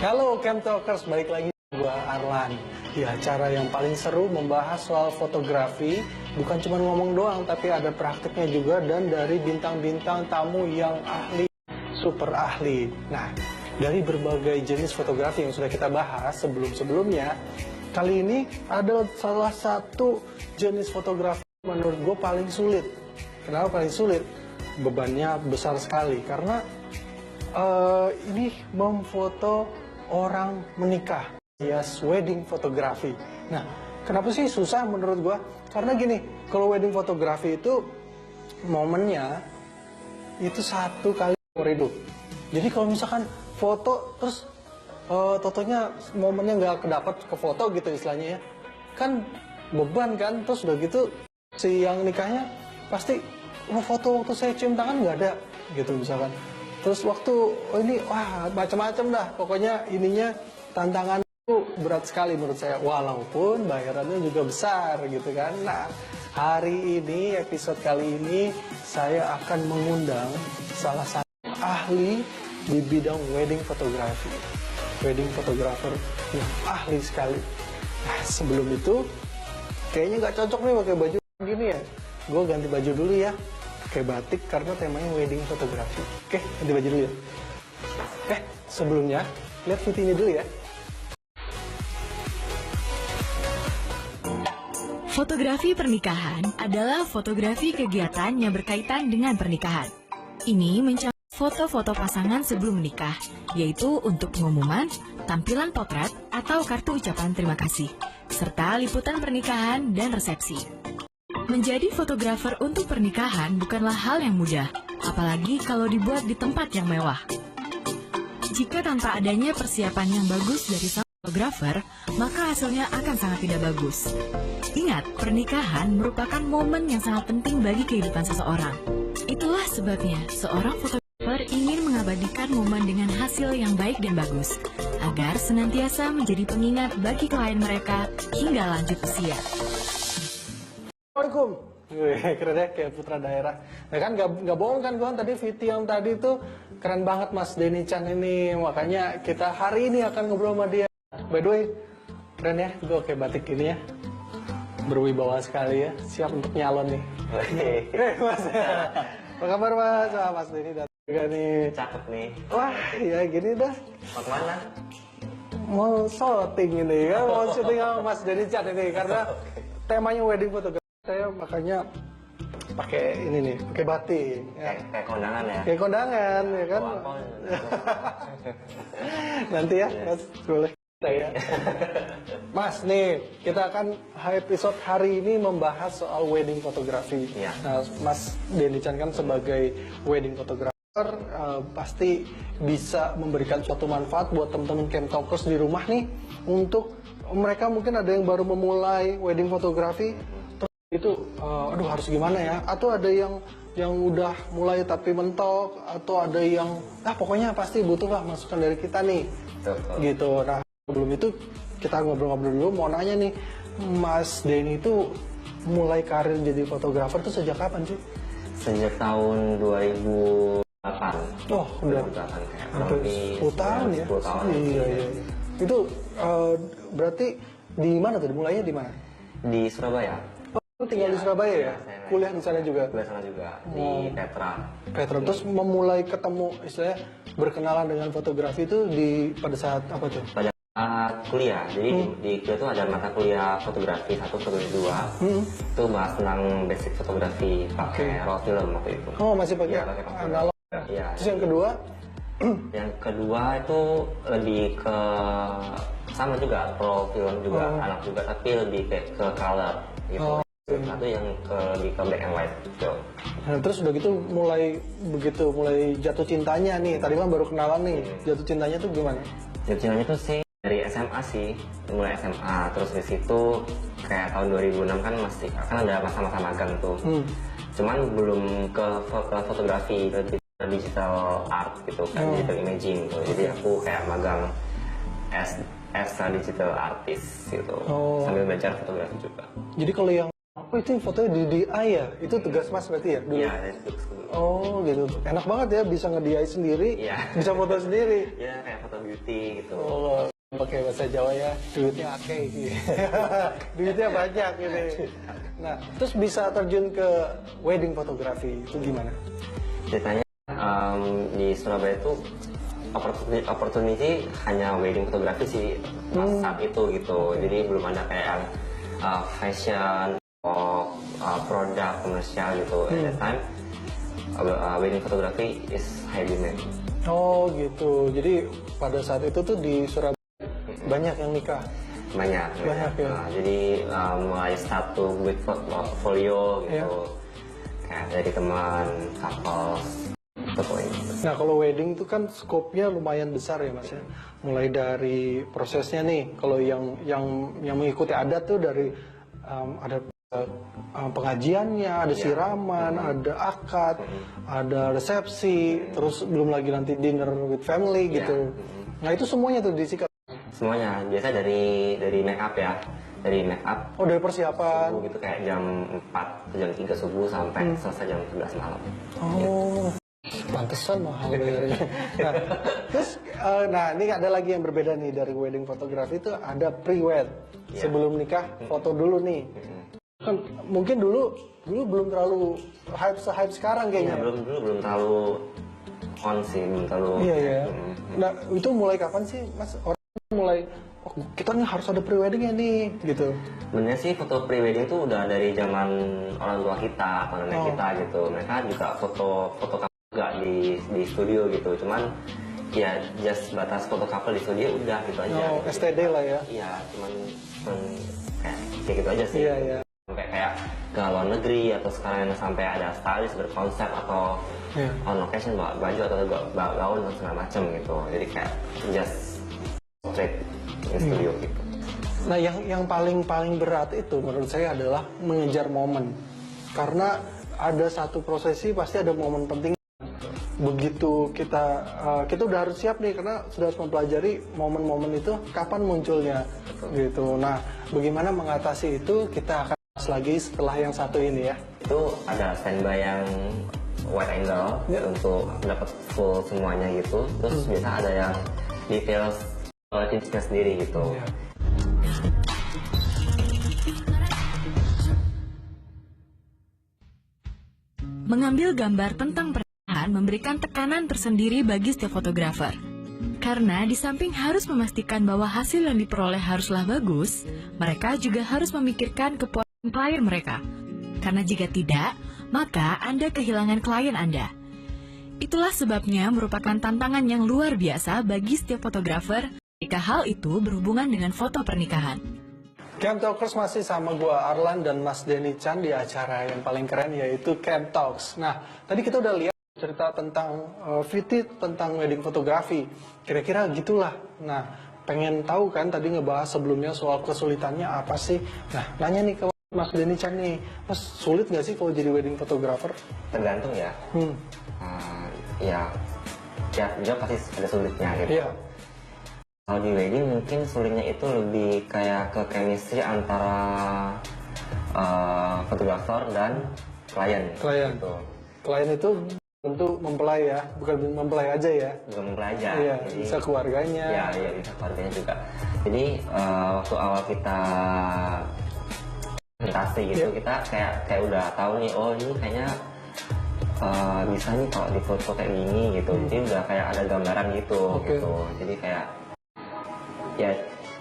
Halo Camp Talkers, balik lagi gua Arlan di acara yang paling seru membahas soal fotografi. Bukan cuma ngomong doang, tapi ada praktiknya juga dan dari bintang-bintang tamu yang ahli, super ahli. Nah, dari berbagai jenis fotografi yang sudah kita bahas sebelum-sebelumnya, kali ini ada salah satu jenis fotografi menurut gue paling sulit. Kenapa paling sulit? Bebannya besar sekali karena ini memfoto orang menikah, yes, wedding fotografi. Nah, kenapa sih susah menurut gua? Karena gini, kalau wedding fotografi itu momennya itu satu kali seumur hidup. Jadi kalau misalkan foto terus totonya momennya nggak kedapat ke foto gitu istilahnya ya, kan beban kan. Terus udah gitu si yang nikahnya pasti mau foto waktu saya cium tangan nggak ada gitu misalkan. Terus waktu ini wah macam-macam dah, pokoknya ininya tantangan itu berat sekali menurut saya, walaupun bayarannya juga besar gitu kan. Nah, hari ini episode kali ini saya akan mengundang salah satu ahli di bidang wedding fotografi, wedding photographer yang ahli sekali. Nah, sebelum itu kayaknya nggak cocok nih pakai baju gini ya, gue ganti baju dulu ya, pakai batik karena temanya wedding fotografi. Oke, ganti baju dulu ya. Sebelumnya lihat video ini dulu ya. Fotografi pernikahan adalah fotografi kegiatan yang berkaitan dengan pernikahan. Ini mencakup foto-foto pasangan sebelum menikah, yaitu untuk pengumuman, tampilan potret, atau kartu ucapan terima kasih, serta liputan pernikahan dan resepsi. Menjadi fotografer untuk pernikahan bukanlah hal yang mudah, apalagi kalau dibuat di tempat yang mewah. Jika tanpa adanya persiapan yang bagus dari sang fotografer, maka hasilnya akan sangat tidak bagus. Ingat, pernikahan merupakan momen yang sangat penting bagi kehidupan seseorang. Itulah sebabnya seorang fotografer ingin mengabadikan momen dengan hasil yang baik dan bagus, agar senantiasa menjadi pengingat bagi klien mereka hingga lanjut usia. Assalamualaikum. Keren ya, kayak putra daerah. Nah kan nggak bohong kan gue tadi video yang tadi itu keren banget Mas Denny Chan ini. Makanya kita hari ini akan ngobrol sama dia. By the way, keren ya, gue kayak batik ini ya. Berwibawa sekali ya, siap untuk nyalon nih. Mas, apa kabar Mas? Mas Denny datang juga nih. Cakep nih. Wah, ya gini dah. Mau kemana? Mau syuting ini kan, mau syuting sama Mas Denny Chan ini karena temanya wedding fotografi. Saya makanya pakai ini nih, pakai batik. Ya. Kayak kondangan ya? Kayak kondangan, ya kan? Nanti ya, Mas, boleh. Ya. Mas, nih, kita akan episode hari ini membahas soal wedding fotografi. Ya. Nah, Mas Denny Chan kan sebagai wedding photographer, pasti bisa memberikan suatu manfaat buat teman-teman Camp Talkers di rumah nih, untuk mereka mungkin ada yang baru memulai wedding fotografi, itu aduh harus gimana ya, atau ada yang udah mulai tapi mentok, atau ada yang pokoknya pasti butuh lah masukan dari kita nih. Betul. Gitu. Nah, sebelum itu kita ngobrol-ngobrol dulu, mau nanya nih, Mas Denny itu mulai karir jadi fotografer tuh sejak kapan sih? Sejak tahun 2008. Oh, udah hampir 10 tahun ya? 10 tahun. Iya. Itu berarti di mana tuh, dimulainya di mana? Di Surabaya. Lu tinggal di Surabaya ya? Saya Kuliah di sana juga? Kuliah sana juga, di Petra. Petra, terus memulai ketemu, istilahnya berkenalan dengan fotografi itu pada saat apa tuh? Pada saat kuliah, jadi di kuliah itu ada mata kuliah fotografi 1, fotografi 2. Itu bahas tentang basic fotografi, pakai roll film waktu itu. Oh, masih pakai Iya, pakai roll film. analog. Iya. Terus yang kedua? Yang kedua itu lebih ke sama juga, roll film juga, anak juga, tapi lebih kayak ke color gitu. Satu yang lebih ke black and white gitu. Nah, terus udah gitu mulai jatuh cintanya nih. Tadi mah baru kenalan nih. Jatuh cintanya tuh gimana? Jatuh cintanya tuh sih dari SMA sih, mulai SMA. Terus di situ kayak tahun 2006 kan masih kan ada masa-masa magang tuh. Cuman belum ke fotografi, ke digital art gitu, kan digital imaging gitu. Jadi aku kayak magang as a digital artist gitu, sambil belajar fotografi juga. Jadi kalau yang Oh itu fotonya di DI ya? Itu tugas Mas berarti ya? Dulu? Iya, itu dulu. Oh gitu. Enak banget ya bisa nge-DI sendiri, Iya. bisa foto sendiri. Ya kayak foto beauty gitu. Oh, pakai bahasa Jawa ya, duitnya akeh. Duitnya banyak gitu. Nah, terus bisa terjun ke wedding fotografi itu gimana? Ceritanya di Surabaya itu opportunity hanya wedding fotografi sih pas saat itu gitu. Jadi belum ada kayak yang fashion atau produk komersial gitu. At that time wedding photography is high demand. Oh gitu. Jadi pada saat itu tuh di Surabaya banyak yang nikah. Banyak ya. Jadi mulai start to with portfolio gitu. Iya. Kayak dari teman, couple, gitu poin. Nah kalau wedding itu kan skopnya lumayan besar ya Mas ya. Mulai dari prosesnya nih, kalau yang mengikuti adat tuh dari ada pengajiannya, ada siraman, ada akad, ada resepsi, terus belum lagi nanti dinner with family gitu. Nah itu semuanya tuh disikat. Semuanya biasa dari make up ya, dari make up. Oh dari persiapan. Subuh gitu kayak jam 4 jam 3 subuh sampai selesai jam 11 malam. Oh, pantesan mahal bayarnya. Nah, terus, nah ini ada lagi yang berbeda nih dari wedding fotografi itu ada pre-wed. Sebelum nikah foto dulu nih. Kan mungkin dulu belum terlalu hype sekarang kayaknya. Ya, belum terlalu on sih, belum terlalu. Iya ya. Nah itu mulai kapan sih Mas? Orang mulai oh, kita nih harus ada pre-weddingnya nih gitu. Sebenarnya sih foto pre-wedding itu udah dari zaman orang tua kita, atau nenek kita gitu. Mereka juga foto couple juga di studio gitu. Cuman ya just batas foto couple di studio udah gitu aja. Oh, gitu. STD lah ya. Iya, cuman kayak gitu aja sih. Iya iya. Sampai kayak ke luar negeri atau sekarang yang sampai ada stylist berkonsep atau on location bawa baju atau bawa gaun dan segala macem gitu. Jadi kayak just straight in studio gitu. Nah, yang paling berat itu menurut saya adalah mengejar momen. Karena ada satu prosesi pasti ada momen penting. Begitu kita udah harus siap nih karena sudah harus mempelajari momen-momen itu kapan munculnya gitu. Nah, bagaimana mengatasi itu kita akan bahas lagi setelah yang satu ini ya. Itu ada standby yang wide angle untuk dapat full semuanya gitu. Terus biasa ada yang details tipsnya sendiri gitu. Mengambil gambar tentang pernikahan memberikan tekanan tersendiri bagi setiap fotografer. Karena di samping harus memastikan bahwa hasil yang diperoleh haruslah bagus, mereka juga harus memikirkan kepuasan klien mereka. Karena jika tidak, maka Anda kehilangan klien Anda. Itulah sebabnya merupakan tantangan yang luar biasa bagi setiap fotografer jika hal itu berhubungan dengan foto pernikahan. Camp Talkers masih sama gua Arlan dan Mas Denny Chan di acara yang paling keren yaitu Camp Talks. Nah, tadi kita udah lihat cerita tentang VT, tentang wedding fotografi. Kira-kira gitulah. Nah, pengen tahu kan tadi ngebahas sebelumnya soal kesulitannya apa sih? Nah, nanya nih ke Mas Denny Chan nih, Mas sulit nggak sih kalau jadi wedding photographer? Tergantung ya. Ya juga pasti ada sulitnya gitu. Iya. Kalau di wedding mungkin sulitnya itu lebih kayak ke chemistry antara fotografer dan klien. Gitu. Klien itu tentu mempelai ya, bukan mempelai aja ya. Bukan mempelai aja. Iya, jadi, bisa keluarganya. Iya, bisa keluarganya juga. Jadi waktu awal kita presentasi gitu, kita kayak udah tahu nih, oh ini kayaknya bisa nih kalau di foto kayak gini gitu. Jadi udah kayak ada gambaran gitu. Gitu. Jadi kayak ya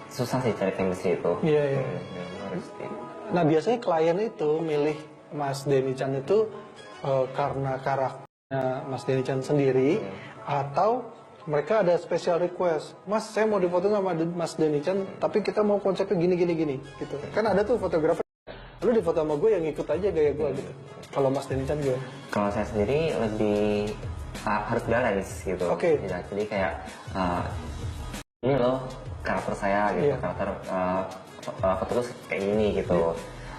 susah sih cari chemistry itu. Iya. Nah biasanya klien itu milih Mas Denny Chan itu karena karakternya Mas Denny Chan sendiri atau mereka ada special request, Mas saya mau difoto sama Mas Denny Chan tapi kita mau konsepnya gini gitu. Kan ada tuh fotografer, lu difoto sama gue yang ikut aja gaya gue gitu. Kalau Mas Denny Chan gue? Kalau saya sendiri lebih harus balance gitu. Ya, jadi kayak ini loh karakter saya gitu, karakter foto terus kayak gini gitu.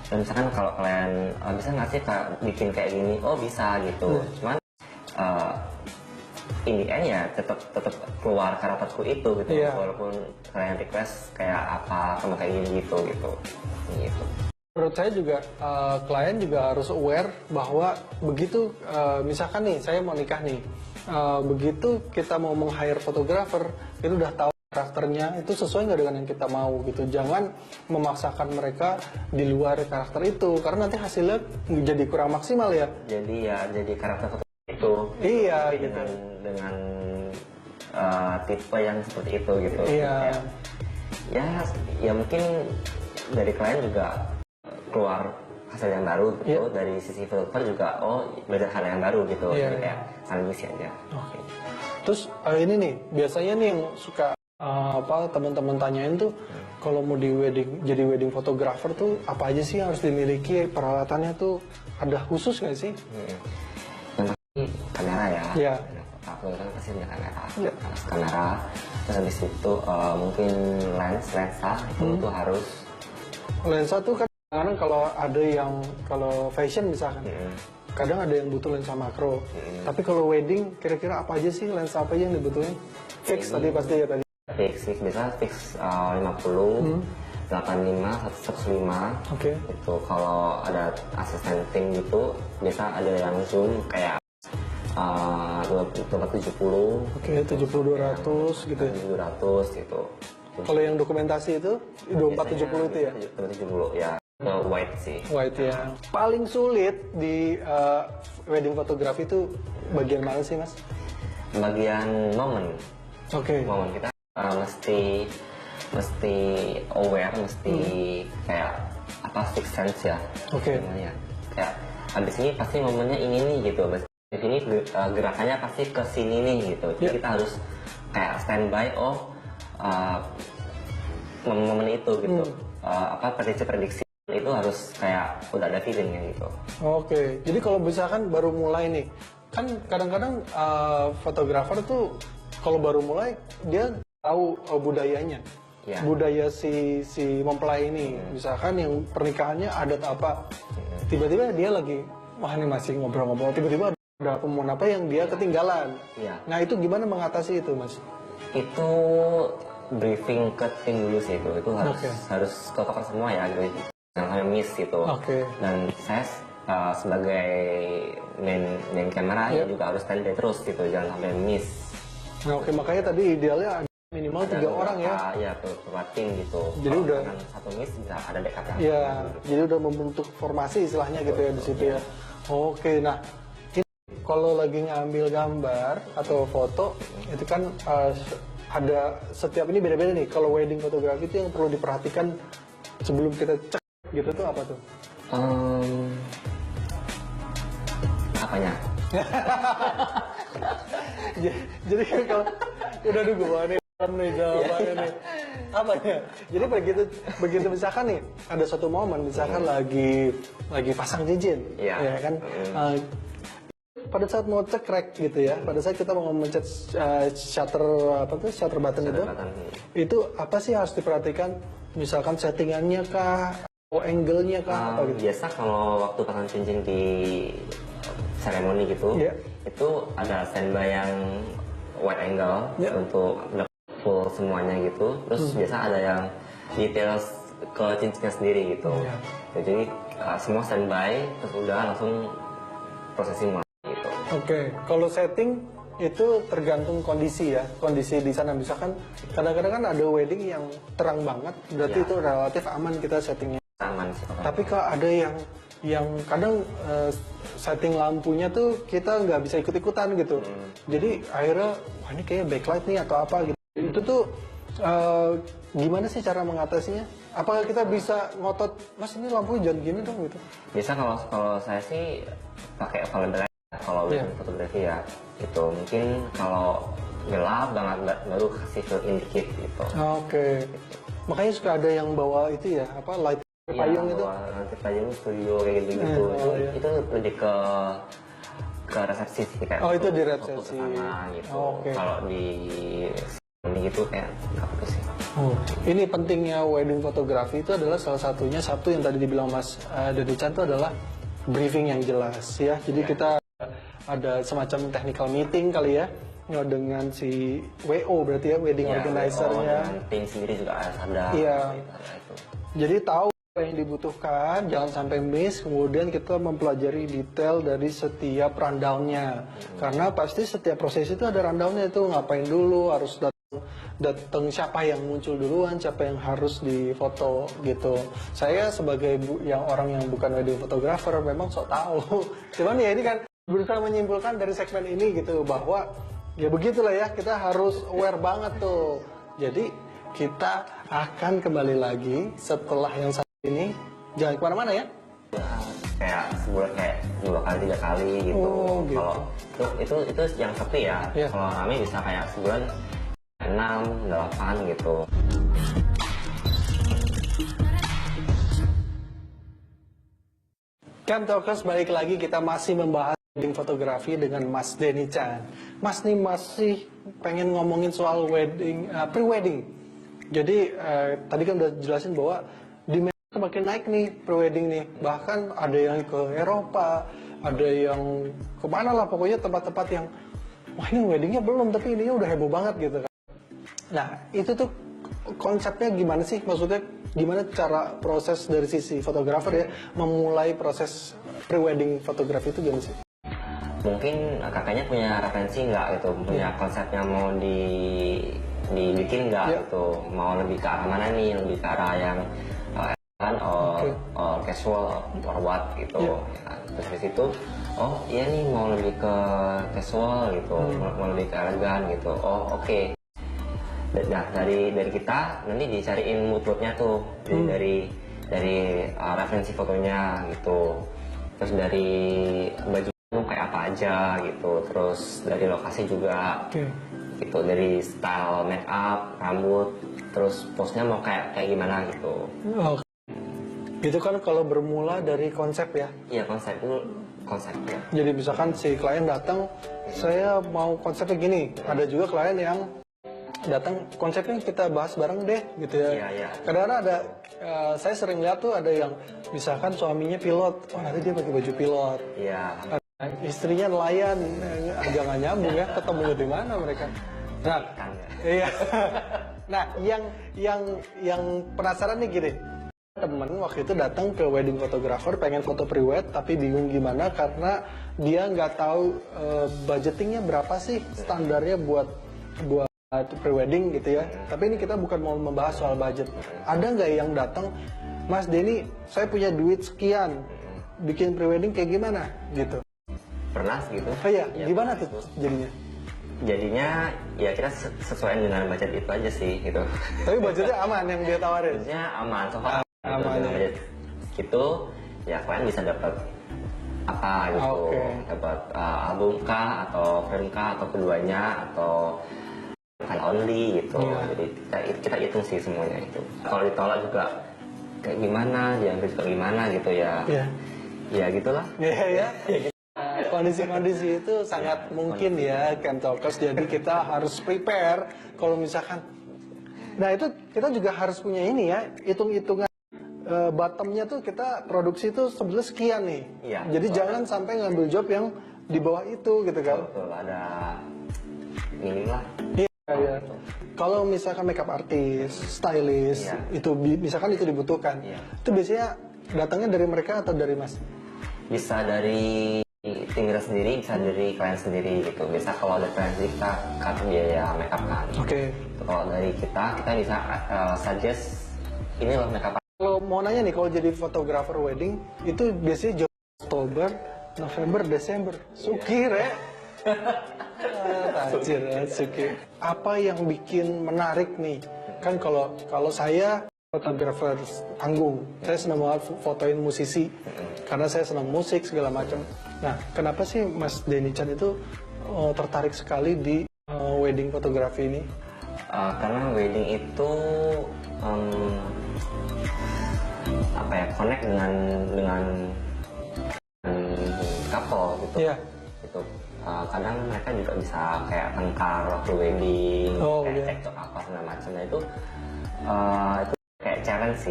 Dan misalkan kalau kalian bisa nggak sih bikin kayak gini, oh bisa gitu. Cuman in the end ya tetap keluar karakterku itu gitu. Walaupun kalian request kayak apa sama kayak gini gitu. Menurut saya juga klien juga harus aware bahwa begitu misalkan nih saya mau nikah nih, begitu kita mau meng-hire fotografer itu udah tahu karakternya itu sesuai nggak dengan yang kita mau gitu. Jangan memaksakan mereka di luar karakter itu karena nanti hasilnya jadi kurang maksimal ya. Jadi karakter foto itu. Iya tapi gitu. Dengan tipe yang seperti itu gitu. Iya. Ya mungkin dari klien juga keluar hasil yang baru gitu. Dari sisi fotografer juga beda hal yang baru gitu. Iya, Jadi kayak saling ngisi aja. Oke. Terus ini nih biasanya nih yang suka teman-teman tanyain tuh kalau mau jadi wedding photographer tuh apa aja sih yang harus dimiliki, peralatannya tuh ada khusus nggak sih? Yang pasti kamera ya. Iya. Aku kan pasti punya kamera. Terus habis itu mungkin lensa itu harus. Lensa tuh kan kadang kalau ada yang kalau fashion misalkan, kadang ada yang butuh lensa makro. Tapi kalau wedding kira-kira apa aja sih lensa apa aja yang dibutuhin? Fix tadi pasti ya tadi. Fix biasa fix 50, 85, 105. Oke. Itu kalau ada asisten gitu biasa ada yang zoom kayak 270. Oke, 70-200 gitu ya. 700 gitu. Kalau yang dokumentasi itu 2470 itu ya? 270 ya. Ke white sih. White ya. Paling sulit di wedding fotografi itu bagian mana sih mas? Bagian momen. Oke. Momen kita mesti aware, mesti kayak apa sixth sense ya. Oke. Namanya. Kayak habis ini pasti momennya ini nih gitu. Habis ini gerakannya pasti ke sini nih gitu. Jadi kita harus kayak standby momen itu gitu. Prediksi itu harus kayak udah ada feelingnya gitu. Oke. Jadi kalau misalkan baru mulai nih, kan kadang-kadang fotografer tuh kalau baru mulai dia tahu budayanya. Ya. Budaya si mempelai ini. Misalkan yang pernikahannya adat apa. Tiba-tiba dia lagi wah ini masih ngobrol-ngobrol, tiba-tiba ada momen apa yang dia ketinggalan. Iya. Nah itu gimana mengatasi itu mas? Itu briefing ke tim dulu sih itu harus ke cover semua ya gitu. Jangan sampai miss gitu. Dan saya sebagai main kamera ya juga harus standby terus gitu, jangan sampai miss. Nah oke, makanya tadi idealnya minimal 3 orang ya. Iya, per tim gitu. Jadi kalau udah satu miss bisa ada backup yang. Iya, jadi udah membentuk formasi istilahnya gitu ya di situ ya. Oke, nah ini kalau lagi ngambil gambar atau foto itu kan ada setiap ini beda-beda nih. Kalau wedding fotografi itu yang perlu diperhatikan sebelum kita cek gitu tuh apa tuh? Apanya? Jadi kan kalau udah nunggu nih jawabannya nih apa ya? Jadi begitu misalkan nih ada suatu momen misalkan lagi pasang cincin, ya kan? Pada saat mau cekrek gitu ya, pada saat kita mau mencet shutter button itu apa sih harus diperhatikan? Misalkan settingannya kah, atau angle-nya kah, apa gitu? Biasa kalau waktu pasang cincin di seremoni gitu, itu ada standby yang wide angle untuk full semuanya gitu. Terus biasa ada yang detail ke cincinnya sendiri gitu. Jadi semua standby, terus udah langsung prosesi mulai gitu. Oke, kalau setting itu tergantung kondisi ya, kondisi di sana. Misalkan kadang-kadang kan ada wedding yang terang banget, berarti itu relatif aman kita settingnya. Aman sih. Tapi kalau ada yang kadang setting lampunya tuh kita nggak bisa ikut-ikutan gitu. Jadi akhirnya wah ini kayak backlight nih atau apa gitu. Itu tuh gimana sih cara mengatasinya? Apakah kita bisa ngotot, mas ini lampunya jangan gini dong gitu? Bisa kalau saya sih pakai available kalau wedding fotografi ya. Itu mungkin kalau gelap banget baru kasih fill in dikit gitu. Oke. Makanya suka ada yang bawa itu ya, apa light payung itu? Nanti payung studio kayak gitu. Itu lebih ke resepsi sih kayak. Oh itu di resepsi. Gitu. Kalau di ini gitu kayak nggak perlu sih. Ini pentingnya wedding fotografi itu adalah salah satunya satu yang tadi dibilang Mas Dede Chan itu adalah briefing yang jelas ya. Jadi kita ada semacam technical meeting kali ya dengan si WO berarti ya wedding organizer-nya. Tim sendiri juga ada. Iya. Jadi tahu yang dibutuhkan, jangan sampai miss. Kemudian kita mempelajari detail dari setiap rundownnya, karena pasti setiap proses itu ada rundownnya, itu ngapain dulu, harus datang siapa yang muncul duluan, siapa yang harus difoto gitu. Saya sebagai orang yang bukan wedding photographer memang sok tahu. Cuman ya ini kan berusaha menyimpulkan dari segmen ini gitu, bahwa ya begitulah ya, kita harus aware banget tuh. Jadi kita akan kembali lagi setelah yang satu ini. Jangan kemana-mana ya. Kayak sebulan kayak 2 kali 3 kali gitu. Oh, gitu. Kalau itu yang sepi ya. Yeah. Kalau rame bisa kayak sebulan 6, 8 gitu. Camp Talkers, balik lagi, kita masih membahas wedding fotografi dengan Mas Denny Chan. Mas nih masih pengen ngomongin soal wedding, pre-wedding. Jadi tadi kan udah jelasin bahwa demand makin naik nih pre-wedding nih. Bahkan ada yang ke Eropa, ada yang kemana lah, pokoknya tempat-tempat yang wah ini weddingnya belum tapi ini udah heboh banget gitu kan. Nah itu tuh konsepnya gimana sih? Maksudnya gimana cara proses dari sisi fotografer ya memulai proses pre-wedding fotografi itu gimana sih? Mungkin kakaknya punya referensi nggak gitu, punya konsepnya mau dibikin nggak gitu, mau lebih ke arah mana nih, lebih ke arah yang or casual or what gitu. Ya, terus dari situ, oh iya nih mau lebih ke casual gitu, mau lebih ke elegan gitu. Oh oke. Nah dari kita nanti dicariin mood-moodnya tuh, dari referensi fotonya gitu, terus dari baju kayak apa aja gitu, terus dari lokasi juga gitu, dari style make up, rambut, terus pose-nya mau kayak gimana gitu. Itu kan kalau bermula dari konsep ya? Iya konsep ya. Jadi misalkan si klien datang, saya mau konsepnya gini. Ada juga klien yang datang konsepnya kita bahas bareng deh gitu ya. Iya. Kadang-kadang ada, saya sering lihat tuh ada yang misalkan suaminya pilot, oh nanti dia pakai baju pilot. Iya. Istrinya nelayan, agak nggak nyambung ya, ketemunya di mana mereka. Nah, iya. Nah, yang penasaran nih gini. Temen waktu itu datang ke wedding photographer pengen foto pre-wed tapi bingung gimana karena dia nggak tahu budgetingnya berapa sih standarnya buat pre-wedding gitu ya. Tapi ini kita bukan mau membahas soal budget. Ada nggak yang datang, Mas Denny, saya punya duit sekian, bikin pre-wedding kayak gimana gitu? Pernah gitu. Oh iya, ya, gimana tuh jadinya? Jadinya ya kita sesuaiin dengan budget itu aja sih gitu. Tapi budgetnya aman yang dia tawarin? Budgetnya aman, so far aman dengan budget gitu ya kalian bisa dapat apa gitu, dapat album kah atau frame kah atau keduanya atau kan only gitu. Jadi kita hitung sih semuanya itu. Kalau ditolak juga kayak gimana, diambil juga gimana gitu ya. Ya gitulah. Ya. Kondisi-kondisi itu sangat mungkin ya Camp Talkers, jadi kita harus prepare kalau misalkan. Nah itu kita juga harus punya ini ya, hitung-hitungan bottomnya tuh kita produksi tuh sebenarnya sekian nih. Iya, jadi jangan sampai ngambil job yang di bawah itu gitu kan. Betul, ada minim lah. Iya. Kalau misalkan makeup artist, stylist, itu misalkan itu dibutuhkan, itu biasanya datangnya dari mereka atau dari Mas? Bisa dari tim kita sendiri, bisa dari klien sendiri gitu. Biasa kalau ada klien sendiri kita cut biaya makeup kan. Kalau dari kita bisa suggest ini loh makeup. Kalau mau nanya nih, kalau jadi fotografer wedding itu biasanya Oktober, November, Desember, Suki re. Tajir, Suki. Apa yang bikin menarik nih? Kan kalau saya fotografer panggung, saya senang banget fotoin musisi karena saya senang musik segala macam. Nah, kenapa sih Mas Denny Chan itu tertarik sekali di wedding fotografi ini? Karena wedding itu connect dengan couple gitu. Gitu. Kadang mereka juga bisa kayak tengkar waktu wedding, cekcok apa segala macam. Nah itu kayak challenge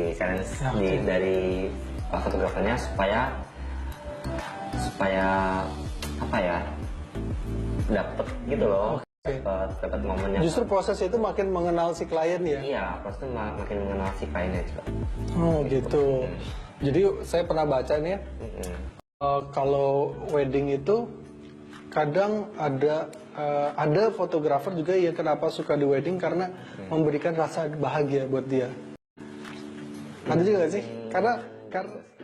dari fotografernya supaya apa ya, dapet gitu loh. dapat momen yang Justru proses itu makin mengenal si klien ya? iya, proses itu makin mengenal si kliennya juga. Oh gitu. Jadi saya pernah baca nih ya, kalau wedding itu kadang ada fotografer juga yang kenapa suka di wedding karena memberikan rasa bahagia buat dia. Ada juga nggak sih? Karena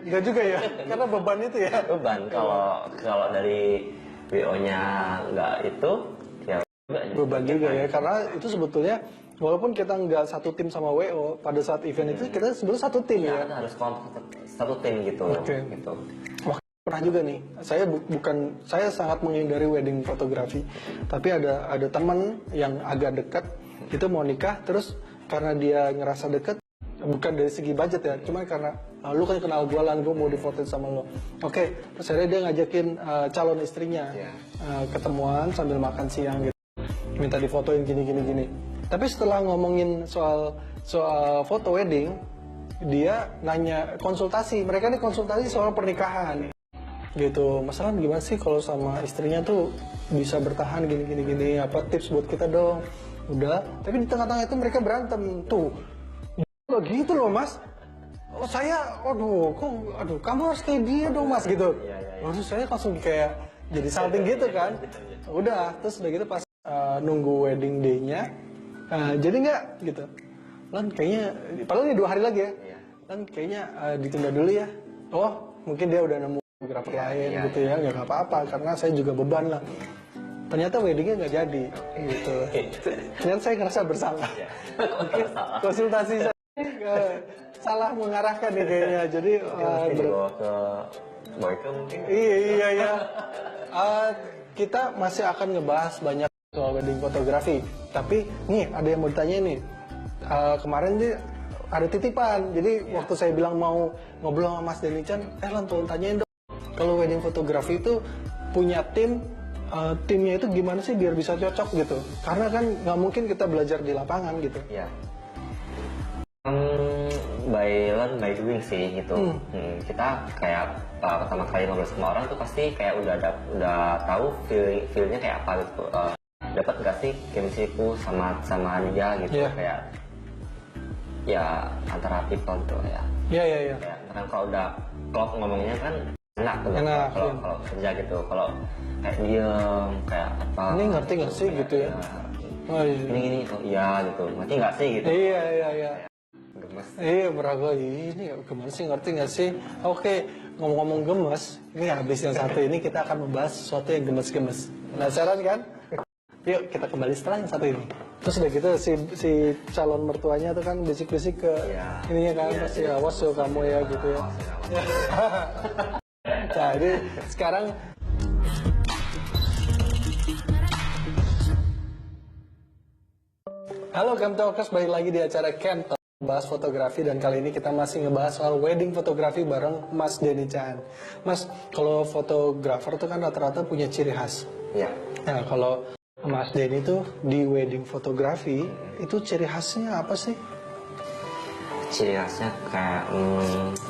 nggak juga ya, karena beban itu ya. Beban kalau dari WO-nya nggak itu, ya Beban juga ya, karena itu sebetulnya walaupun kita nggak satu tim sama WO pada saat event itu kita sebetulnya satu tim ya. kita harus satu tim gitu. Oke. Gitu. Wah, pernah juga nih. Saya sangat menghindari wedding fotografi, tapi ada teman yang agak dekat itu mau nikah, terus karena dia ngerasa dekat, bukan dari segi budget ya, cuma karena lu kan kenal gue lah, gue mau difotoin sama lo. Oke, terus akhirnya dia ngajakin calon istrinya ketemuan sambil makan siang gitu, minta difotoin gini. Tapi setelah ngomongin soal foto wedding, dia nanya konsultasi. Mereka nih konsultasi soal pernikahan gitu. Masalah gimana sih kalau sama istrinya tuh bisa bertahan gini, apa tips buat kita dong. Udah, tapi di tengah-tengah itu mereka berantem tuh. Nggak gitu loh mas. Oh saya, aduh, kamu harus kayak dia dong mas gitu. Waduh saya langsung kayak jadi salting gitu kan. Udah, terus udah gitu pas nunggu wedding day-nya, jadi nggak gitu. Lan kayaknya, padahal ini 2 hari lagi ya. Lan kayaknya ditunda dulu ya. Oh mungkin dia udah nemu fotografer lain gitu ya, nggak apa-apa karena saya juga beban lah. Ternyata weddingnya nggak jadi gitu. Ternyata saya ngerasa bersalah. Mungkin konsultasi saya salah mengarahkan nih kayaknya. Jadi dibawa ke Boyke mungkin. Iya. Kita masih akan ngebahas banyak soal wedding fotografi. Tapi nih ada yang mau ditanya nih. Kemarin dia ada titipan. Jadi waktu saya bilang mau ngobrol sama Mas Denny Chan, Lan tolong tanyain dong. Kalau wedding fotografi itu punya timnya itu gimana sih biar bisa cocok gitu? Karena kan nggak mungkin kita belajar di lapangan gitu. Iya. By learn by doing sih gitu. Kita kayak pertama kali ngobrol sama orang tuh pasti kayak udah tahu feelnya kayak apa gitu. Dapat nggak sih chemistry-ku sama dia gitu. Kayak ya antara people tuh ya. Iya. Kayak kalau ngomongnya kan enak tuh. Kalau kerja gitu. Kalau kayak diem kayak apa. Ini ngerti nggak sih gitu ya? Ini oh iya gitu. Ngerti nggak sih gitu. Iya. Gemes. Iya berago ini gimana sih, ngerti nggak sih? Oke, ngomong-ngomong gemes, ini habis yang satu ini kita akan membahas sesuatu yang gemes-gemes. Penasaran kan? Yuk kita kembali setelah yang satu ini. Terus udah gitu si calon mertuanya tuh kan bisik-bisik ke ininya kan, pasti awas yo kamu ya gitu ya. Jadi sekarang halo Camp Talkers, balik lagi di acara Camp Talk, bahas fotografi, dan kali ini kita masih ngebahas soal wedding fotografi bareng Mas Denny Chan. Mas, kalau fotografer tuh kan rata-rata punya ciri khas. Iya. Nah, kalau Mas Denny tuh di wedding fotografi itu ciri khasnya apa sih? Ciri khasnya kayak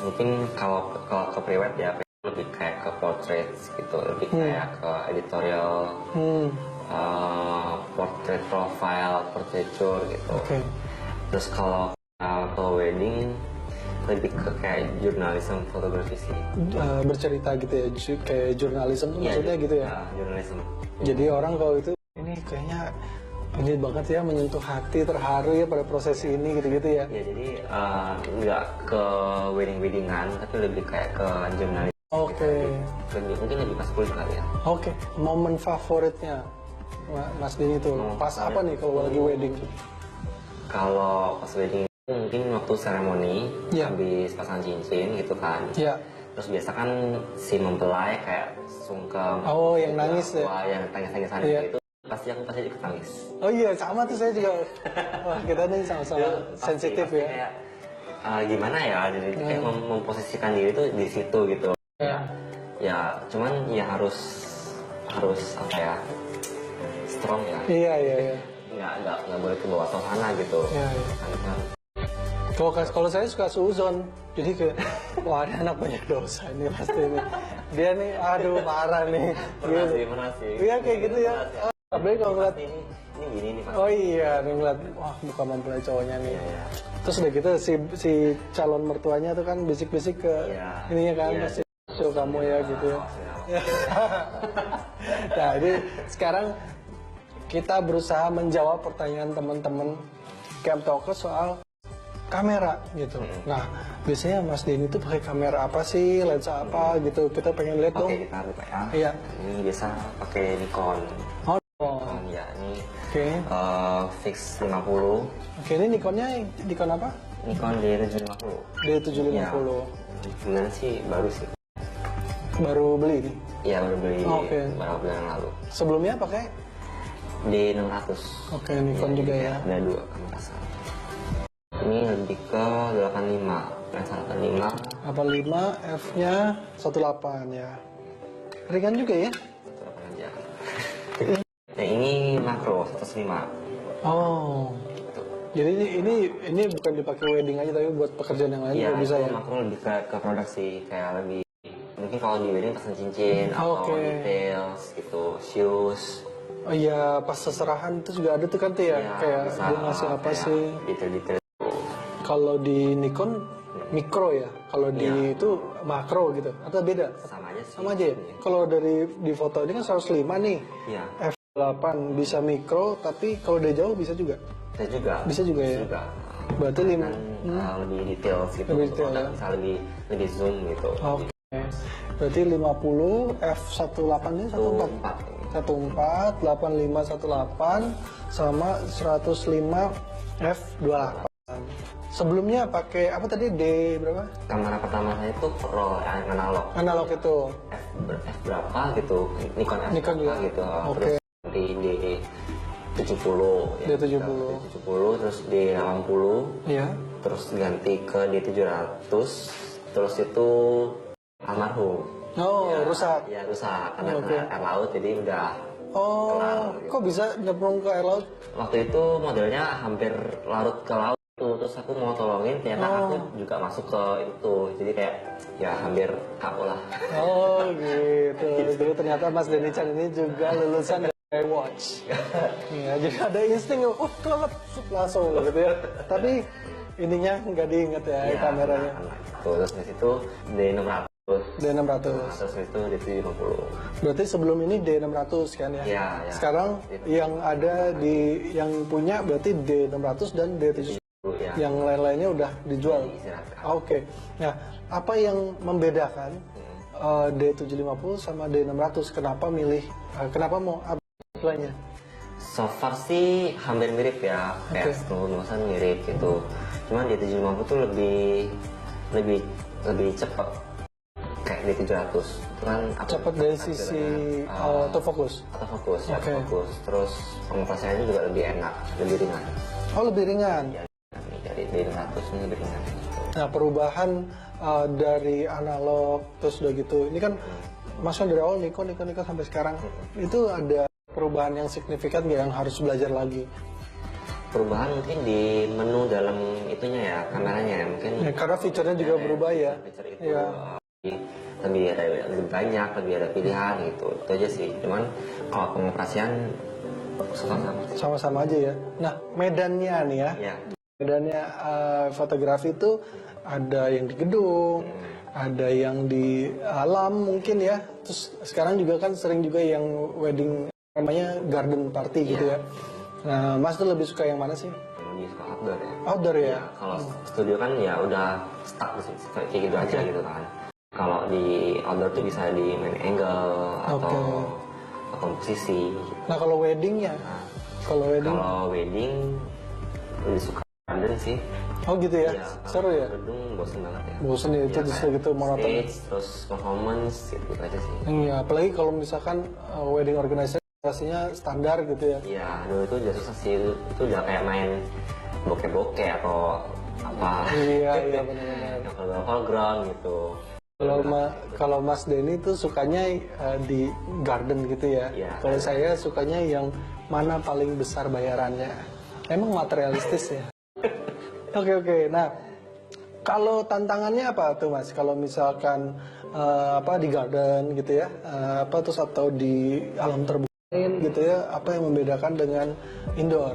mungkin kalau ke prewed ya lebih kayak ke portrait gitu, lebih kayak ke editorial. Portrait profile, portraiture gitu. Terus kalau wedding lebih ke kayak jurnalisme fotografi sih. Bercerita gitu ya, kayak jurnalisme tuh maksudnya gitu ya? Jurnalisme. Jadi orang kalau itu, ini kayaknya ini banget ya, menyentuh hati, terharu ya pada prosesi ini gitu-gitu ya? Ya jadi nggak ke weddingan, tapi lebih kayak ke jurnalisme. Mungkin lebih pas kulit kali ya. Momen favoritnya Mas Denny tuh pas apa nih kalau lagi wedding? Kalau pas wedding mungkin waktu seremoni habis pasang cincin gitu kan. Terus biasa kan si mempelai kayak sungkem. Yang nangis ya? Yang tangis-tangisan itu pasti ikut nangis. Oh iya, sama tuh saya juga. Wah, kita nih sama-sama sensitif ya. Kayak gimana ya, jadi kayak memposisikan diri tuh di situ gitu. Ya, cuman ya harus apa ya? Strong ya. Iya. Nggak boleh ke bawah suasana gitu. Kalau saya suka suzon, jadi kayak wah ini anak banyak dosa ini pasti ini. Dia nih, aduh parah nih. Pernah sih. Iya kayak gitu ya. Tapi kalau ngeliat ini gini nih Mas. oh iya, nih ngeliat wah muka mempelai cowoknya nih. Iya. Terus udah gitu si calon mertuanya tuh kan bisik-bisik ke Iya. ininya kan Iya. pasti show kamu ya gitu ya. Iya. Nah, ini sekarang kita berusaha menjawab pertanyaan teman-teman Camp Talkers soal kamera gitu. Nah, biasanya Mas Denny tuh pakai kamera apa sih, lensa apa gitu. Kita pengen lihat dong. Oke, kita buka ya. Iya. Ini biasa pakai Nikon. Oh, Ya, ini oke. fix 50. Oke, ini Nikonnya Nikon apa? Nikon D750. D750. Ya, sebenarnya sih baru sih. Baru beli nih. Iya, baru beli Oke. beberapa bulan yang lalu. Sebelumnya pakai? D600. Oke, Nikon juga ya. Ada dua kamera. Ini lebih ke 85. Lensa 85. 85, F-nya 18 ya. Ringan juga ya? aja. Nah, ini makro 105. Oh. Jadi ini bukan dipakai wedding aja tapi buat pekerjaan yang lain Iya, juga bisa itu ya. makro lebih ke produk sih, kayak lebih mungkin kalau di wedding pesan cincin atau Oke. details gitu, shoes. Oh iya, pas seserahan itu juga ada tuh kan tuh ya, Ya, kayak bisa, dia ngasih apa kayak sih? detail-detail. Kalau di Nikon mikro ya, kalau di Iya. itu makro gitu, atau beda? Sama aja sih. Sama aja ya? Kalau dari di foto ini kan 105 nih, Iya, f8 bisa mikro, tapi kalau dari jauh bisa juga? bisa juga. Bisa juga ya? Juga. Berarti Kan lebih detail gitu. Lebih untuk detail produk, ya? bisa lebih zoom gitu. Oke. Berarti 50 f18 ini 14. 14, 85 18 sama 105 f28. Sebelumnya pakai apa tadi D berapa? Kamera pertama saya itu roll yang analog. Analog itu. F berapa gitu, Nikon F Nikon berapa juga. gitu. Oke. Terus di D70 ya, D70. D70 terus D80 Iya. terus ganti ke D700 terus itu almarhum. Oh, rusak. Ya rusak karena Oke. kena air laut jadi udah Oh, kelar. kok bisa nyemplung ke air laut? Waktu itu modelnya hampir larut ke laut tuh, terus aku mau tolongin ternyata Oh. aku juga masuk ke itu, jadi kayak ya hampir KO lah. Oh, gitu. Jadi ternyata Mas Denny Chan ini juga lulusan dari Watch. Iya, jadi ada insting, kelelep, langsung gitu ya. Tapi ininya nggak diinget ya, Iya, kameranya. tuh, terus di situ D600 D600. terus itu D750. Berarti sebelum ini D600 kan ya? Iya, iya. Sekarang yang ada yang punya berarti D600 dan D700. Ya, Yang lain-lainnya udah dijual. istirahatkan. Oke. Nah, apa yang membedakan D750 sama D600? Kenapa kenapa mau upgrade-nya? So far sih hampir mirip ya, kayak setengah mirip gitu. Cuman D750 tuh lebih cepat kayak D700. Itu kan Cepat dari sisi autofocus. autofocus, ya, Oke. autofocus. Terus pengoperasiannya juga lebih enak, lebih ringan. Oh, lebih ringan. Ya, dari D600 ini lebih ringan. Nah, perubahan dari analog terus udah gitu. Ini kan masuk dari awal Nikon sampai sekarang. Itu ada perubahan yang signifikan nggak yang harus belajar lagi? Perubahan mungkin di menu dalam itunya ya, kameranya ya, mungkin. Ya, karena fiturnya juga berubah ya. Fitur itu Iya. lebih banyak, lebih ada pilihan gitu. Itu aja sih. Cuman kalau pengoperasian sama-sama. Sama-sama aja ya. Nah, medannya nih ya. Ya. Medannya fotografi itu ada yang di gedung, ada yang di alam mungkin ya. Terus sekarang juga kan sering juga yang wedding namanya garden party gitu ya. Nah, Mas tuh lebih suka yang mana sih? Lebih suka outdoor ya. Outdoor ya? Kalau studio kan ya udah stuck di situ, kayak gitu aja gitu kan. Kalau di outdoor tuh bisa di main angle atau komposisi. Gitu. Nah, kalau weddingnya? Kalau wedding? Kalau wedding lebih suka garden sih. Oh gitu ya? Ya, Seru ya? gedung bosen banget ya. Bosen ya, itu justru gitu monoton. Stage, terus performance gitu aja sih. Iya, apalagi kalau misalkan wedding organizer pastinya standar gitu ya. Iya, dulu itu udah susah sih, itu udah kayak main bokeh-bokeh atau apa. Iya, benar-benar. Kalau hologram gitu. Kalau Mas Denny tuh sukanya di garden gitu ya. Iya. Kalau saya sukanya yang mana paling besar bayarannya. Emang materialistis ya. Oke. Nah, kalau tantangannya apa tuh Mas? Kalau misalkan di garden gitu ya, terus atau di alam terbuka gitu ya, apa yang membedakan dengan indoor?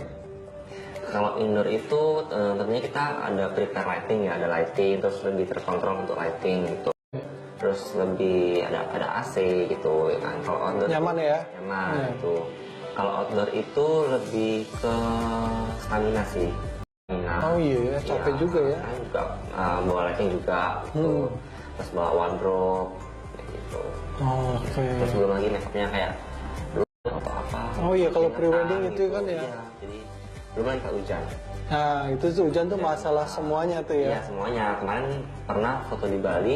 Kalau indoor itu tentunya kita ada prepare lighting ya, ada lighting, terus lebih terkontrol untuk lighting gitu. Terus lebih ada AC gitu ya kan. Kalau outdoor Nyaman ya? nyaman gitu. Kalau outdoor itu lebih ke stamina sih. Oh iya, capek juga ya. Kan juga bawa lighting juga gitu. Terus bawa wardrobe kayak gitu. Oke. Terus belum lagi makeupnya kayak atau apa. Oh iya, kalau peringatan pre-wedding itu kan ya. Iya, jadi belum lagi Kak hujan. Nah, itu tuh hujan tuh masalah semuanya tuh ya. Iya semuanya. Kemarin pernah foto di Bali,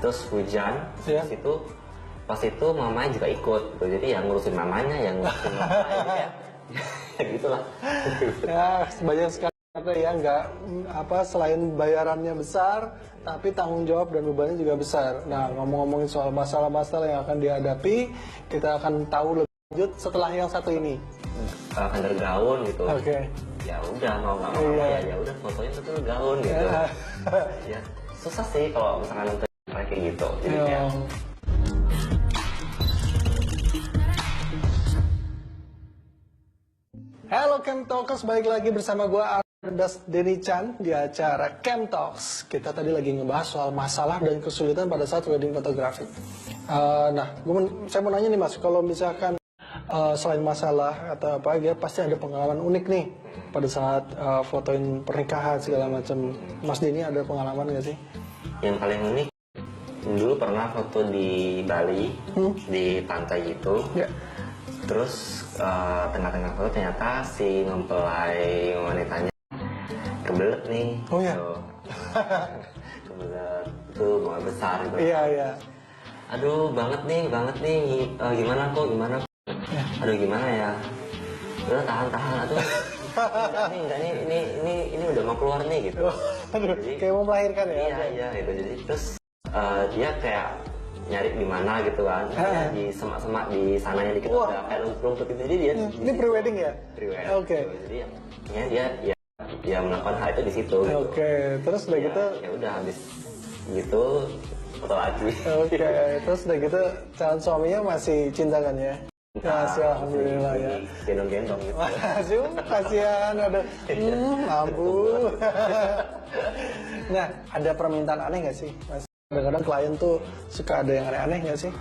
terus hujan. Iya. Terus itu pas itu mamanya juga ikut. Gitu. Jadi yang ngurusin mamanya, yang ngurusin mamanya ya. Ya gitulah. Ya, banyak sekali kata ya, nggak apa, selain bayarannya besar, tapi tanggung jawab dan bebannya juga besar. Nah, ngomong-ngomongin soal masalah-masalah yang akan dihadapi, kita akan tahu lebih lanjut setelah yang satu ini. Vendor gaun gitu. Oke. Ya udah mau nggak mau Iya. ya udah fotonya betul gaun gitu. Ya susah sih kalau misalkan untuk kayak gitu. Jadi Ya. kayak Halo Cam Talkers, balik lagi bersama gue Ardas Denny Chan di acara Cam Talks. Kita tadi lagi ngebahas soal masalah dan kesulitan pada saat wedding fotografi. Nah, saya mau nanya nih Mas, kalau misalkan selain masalah atau apa ya, pasti ada pengalaman unik nih pada saat fotoin pernikahan segala macam. Mas Denny ada pengalaman nggak sih? yang paling unik dulu pernah foto di Bali di pantai gitu. Ya. Terus tengah-tengah foto ternyata si mempelai wanitanya kebelet nih. Oh ya? Tuh. Kebelet tuh bunga besar gitu. Iya, iya. Aduh banget nih gimana kok. Aduh gimana ya. Udah tahan aduh. enggak nih ini udah mau keluar nih gitu. Aduh, Jadi, kayak mau melahirkan ya? Iya gitu. Jadi terus dia kayak nyari di mana gitu kan. Kayak di semak-semak di sananya dikit Wah. ada kayak rumput gitu. Jadi dia di Ini situ. pre-wedding ya? Pre-wedding. Oke. Gitu. Jadi ya dia melakukan hal itu di situ gitu. Oke, terus udah gitu. Ya udah habis gitu foto lagi. Oke, terus udah gitu calon suaminya masih cinta kan ya? Masih, alhamdulillah ya. Gendong-gendong gitu. Masih, kasihan, ada, mampu. Nah, ada permintaan aneh nggak sih, Mas? Kadang-kadang klien tuh suka ada yang aneh-aneh nggak sih?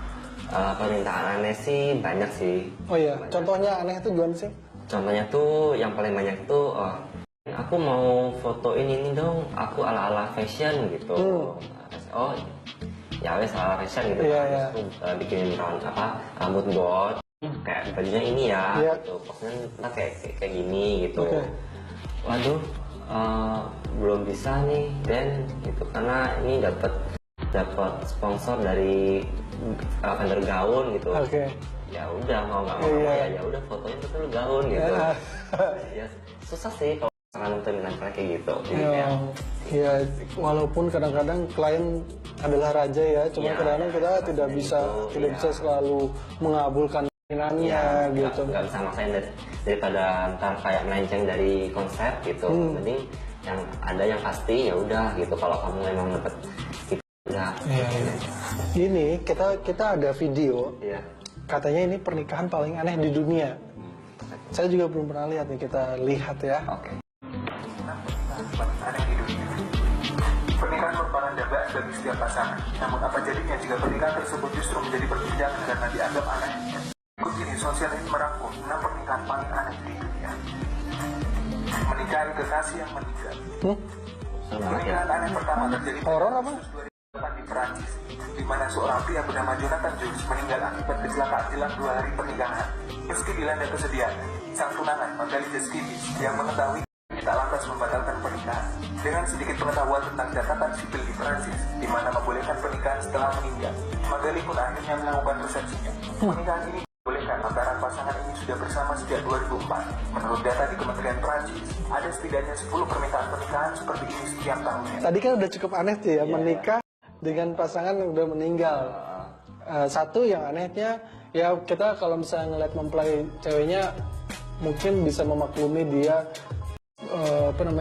Permintaan aneh sih banyak sih. Oh iya, contohnya aneh itu gimana sih? Contohnya tuh yang paling banyak tuh aku mau fotoin ini dong, aku ala-ala fashion gitu. Oh, ya wes ala fashion gitu. Iya, Terus iya. aku bikinin rambut bot, kayak bajunya ini ya, Iya. gitu. Pokoknya entah kayak gini gitu. Oke. Waduh, belum bisa nih, Dan, gitu karena ini dapat sponsor dari vendor gaun gitu. Oke. Ya udah mau nggak mau Iya. ya udah fotonya betul gaun gitu. Ya. Ya susah sih kalau misalkan untuk minat kayak gitu. Jadi Ya, kayak ya, walaupun kadang-kadang klien adalah raja ya, cuma Iya, kadang-kadang kita iya, tidak iya, bisa itu, tidak iya. bisa selalu mengabulkan keinginannya ya gitu. nggak bisa maksain daripada ntar kayak melenceng dari konsep gitu. Mending yang ada yang pasti ya udah gitu. Kalau kamu memang dapet gitu udah. Iya, iya. Ini kita ada video. Iya. Katanya ini pernikahan paling aneh di dunia. Saya juga belum pernah lihat nih, kita lihat ya. Oke. Pernikahan merupakan dambaan bagi setiap pasangan. Namun apa jadinya jika pernikahan tersebut justru menjadi perbincangan karena dianggap aneh? Berikut ini sosial ini merangkum 6 pernikahan paling aneh di dunia. Menikahi kekasih yang meninggal. Pernikahan aneh pertama terjadi Horor apa? 2008 di Perancis, di mana seorang pria bernama Jonathan Jones meninggal akibat kecelakaan jelang 2 hari pernikahan. Meski dilanda kesedihan, sang tunangan Magali Jaskiewicz yang mengetahui tak lantas membatalkan pernikahan. Dengan sedikit pengetahuan tentang catatan sipil di Perancis, di mana membolehkan pernikahan setelah meninggal, Magali pun akhirnya melakukan resepsinya. Pernikahan ini dibolehkan lantaran pasangan ini sudah bersama sejak 2004. Menurut data di Kementerian Perancis, ada setidaknya 10 permintaan pernikahan seperti ini setiap tahunnya. Tadi kan udah cukup aneh tuh ya, menikah dengan pasangan yang udah meninggal. Satu yang anehnya, ya kita kalau misalnya ngeliat mempelai ceweknya, mungkin bisa memaklumi dia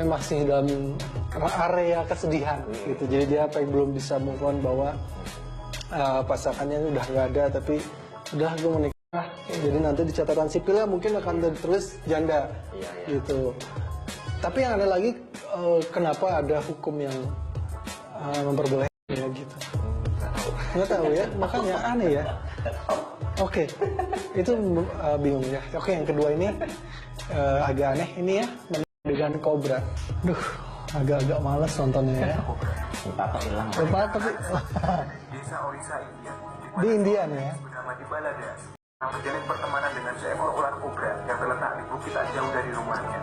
masih dalam area kesedihan gitu. Jadi dia belum bisa move on bahwa pasangannya udah nggak ada, tapi udah gue menikah Jadi nanti di catatan sipilnya mungkin akan tertulis janda, gitu. Tapi yang ada lagi, kenapa ada hukum yang memperbolehkan ya gitu? Nggak tahu ya, makanya aneh ya. Oke, itu bingung ya. Oke, yang kedua ini agak aneh ini ya, dengan kobra. Duh, agak-agak males nontonnya ya. Apa hilang? Lupa tapi Desa Orisa, India. di Indian ya. Bernama di Balada. Menjalin pertemanan dengan seekor ular kobra yang terletak di bukit tak jauh dari rumahnya.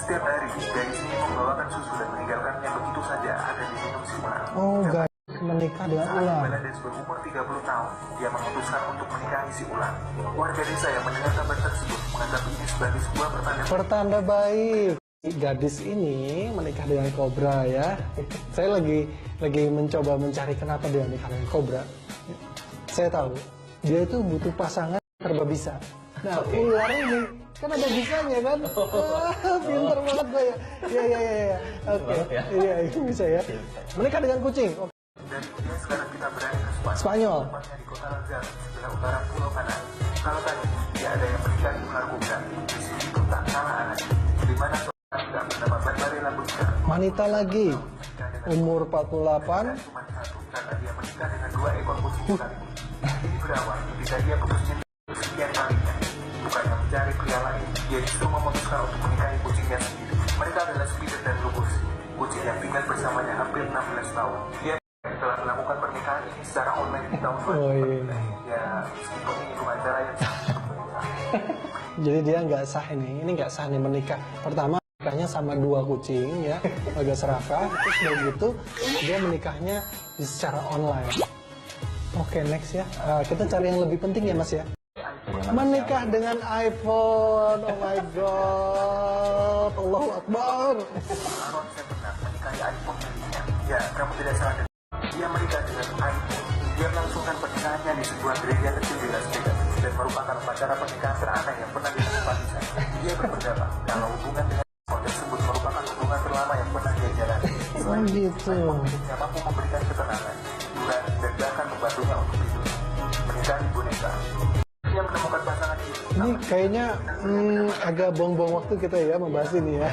Setiap hari, gadis ini membawakan susu dan meninggalkannya begitu saja ada di minum si ular. Oh, guys, menikah dengan Saat ular. Balades berumur 30 tahun, dia memutuskan untuk menikahi si ular. Warga desa yang mendengar kabar tersebut menganggap ini sebagai sebuah Pertanda baik. Gadis ini menikah dengan kobra ya. Saya lagi mencoba mencari kenapa dia menikah dengan kobra. Saya tahu dia itu butuh pasangan serba bisa. Nah, ular ini kan ada bisanya kan? Pinter banget gue ya. Iya. Oke. Iya, itu bisa ya. Menikah dengan kucing. Oke. Dari India sekarang kita berada ke Spanyol. Tepatnya di kota Lazar, sebelah utara Pulau Kanan. Kalau tadi tidak ada yang menikahi ular kobra, di sini pun tak kalah aneh. Di mana seorang tidak mendapat barbarella rambutnya. Wanita lagi. Umur 48. Cuma satu, karena dia menikah dengan 2 ekor kucing sekaligus. Ini berawal ketika dia putus cinta sekian kalinya. Bukannya mencari pria lain, dia justru memutuskan untuk menikahi kucingnya sendiri. Mereka adalah Spider dan Lupus, kucing yang tinggal bersamanya hampir 16 tahun. Dia telah melakukan pernikahan ini secara online di tahun 2000. Oh, iya. Ya, meskipun ini bukan cara yang sah. Jadi dia nggak sah ini nggak sah nih menikah. Pertama menikahnya sama 2 kucing ya, agak serakah. Terus udah gitu dia menikahnya secara online. Oke, next ya. Kita cari yang lebih penting ya Mas ya. Menikah dengan iPhone. Oh my god. Allahu Akbar. Aaron saya benar menikahi iPhone miliknya. Ya, kamu tidak salah dengar. Dia menikah dengan iPhone. Dia melangsungkan pernikahannya di sebuah gereja kecil di Las Vegas dan merupakan upacara pernikahan teraneh yang pernah dilakukan di sana. Dia berpendapat kalau hubungan dengan iPhone tersebut merupakan hubungan terlama yang pernah dia jalani. Oh gitu. Miliknya mampu memberikan ketenangan, hiburan, dan bahkan membantunya untuk hidup. Menikahi boneka. Dia menemukan pasangan ini. Ini kayaknya agak buang-buang waktu kita ya membahas ini ya.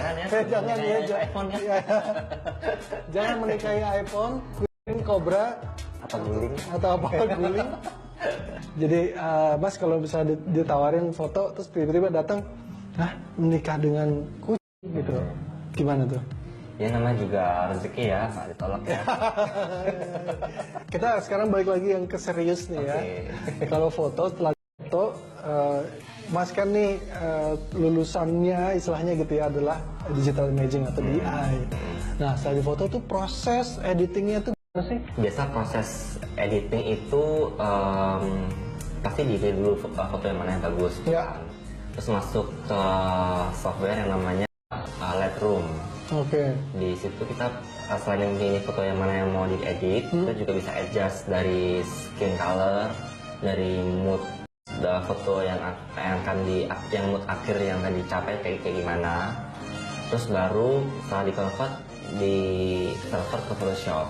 Jangan ya, iPhone ya. Ya. Jangan menikahi iPhone, kucing, kobra, Apa guling? atau apa guling. Jadi Mas kalau bisa ditawarin foto terus tiba-tiba datang, menikah dengan kucing gitu, gimana tuh? Ya namanya juga rezeki ya, nggak ditolak ya. Kita sekarang balik lagi yang ke serius nih ya. Kalau foto, setelah foto, Mas kan nih lulusannya istilahnya gitu ya adalah digital imaging atau DI. Nah setelah di foto tuh proses editingnya tuh gimana sih? Biasa proses editing itu pasti dipilih dulu foto yang mana yang bagus. Ya. Terus masuk ke software yang namanya Lightroom. Oke. Di situ kita selain memilih foto yang mana yang mau diedit, kita juga bisa adjust dari skin color, dari mood foto yang akan yang mood akhir yang akan dicapai kayak gimana. Terus baru setelah di convert ke Photoshop.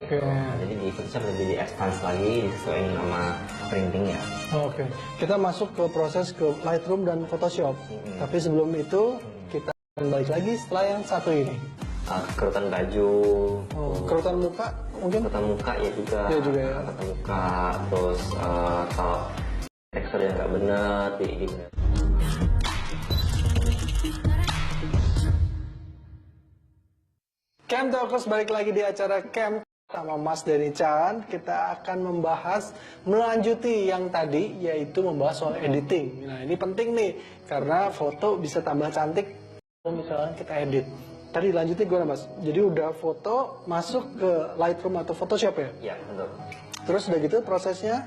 Oke. Jadi di Photoshop lebih di expand lagi disesuaikan sama printingnya. Oke. Kita masuk ke proses ke Lightroom dan Photoshop. Tapi sebelum itu kita akan balik lagi setelah yang satu ini. Kerutan baju, Kerutan muka mungkin? kerutan muka ya juga. Iya juga ya. Kerutan muka, terus kalau tekstur yang nggak benar, di Camp Talkers balik lagi di acara Camp sama Mas Denny Chan. Kita akan membahas melanjuti yang tadi, yaitu membahas soal editing. Nah ini penting nih karena foto bisa tambah cantik kalau misalnya kita edit. Tadi lanjutin gue Mas. Jadi udah foto masuk ke Lightroom atau Photoshop ya? Ya betul. Terus udah gitu prosesnya?